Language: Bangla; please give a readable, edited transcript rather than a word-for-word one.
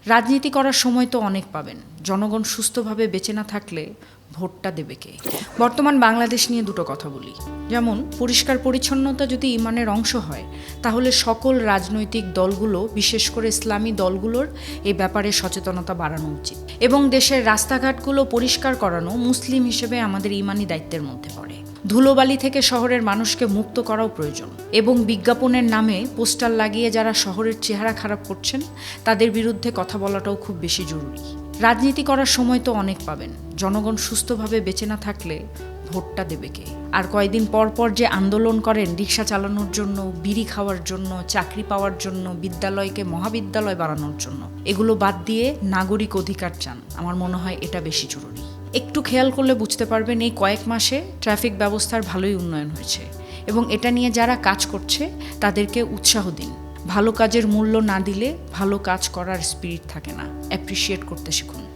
রাজনীতি করার সময় তো অনেক পাবেন, জনগণ সুস্থভাবে বেঁচে না থাকলে ভোটটা দেবে কে? বর্তমান বাংলাদেশ নিয়ে দুটো কথা বলি। যেমন পরিষ্কার পরিচ্ছন্নতা যদি ইমানের অংশ হয়, তাহলে সকল রাজনৈতিক দলগুলো, বিশেষ করে ইসলামী দলগুলোর এই ব্যাপারে সচেতনতা বাড়ানো উচিত এবং দেশের রাস্তাঘাটগুলো পরিষ্কার করানো মুসলিম হিসেবে আমাদের ইমানি দায়িত্বের মধ্যে পড়ে। ধুলোবালি থেকে শহরের মানুষকে মুক্ত করাও প্রয়োজন এবং বিজ্ঞাপনের নামে পোস্টার লাগিয়ে যারা শহরের চেহারা খারাপ করছেন তাদের বিরুদ্ধে কথা বলাটাও খুব বেশি জরুরি। রাজনীতি করার সময় তো অনেক পাবেন, জনগণ সুস্থভাবে বেঁচে না থাকলে ভোটটা দেবে কে? আর কয়েকদিন পর পর যে আন্দোলন করেন রিক্সা চালানোর জন্য, বিড়ি খাওয়ার জন্য, চাকরি পাওয়ার জন্য, বিদ্যালয়কে মহাবিদ্যালয় বানানোর জন্য, এগুলো বাদ দিয়ে নাগরিক অধিকার চান, আমার মনে হয় এটা বেশি জরুরি। একটু খেয়াল করলে বুঝতে পারবেন এই কয়েক মাসে ট্রাফিক ব্যবস্থার ভালোই উন্নয়ন হয়েছে এবং এটা নিয়ে যারা কাজ করছে তাদেরকে উৎসাহ দিন। ভালো কাজের মূল্য না দিলে ভালো কাজ করার স্পিরিট থাকে না। অ্যাপ্রিসিয়েট করতে শিখুন।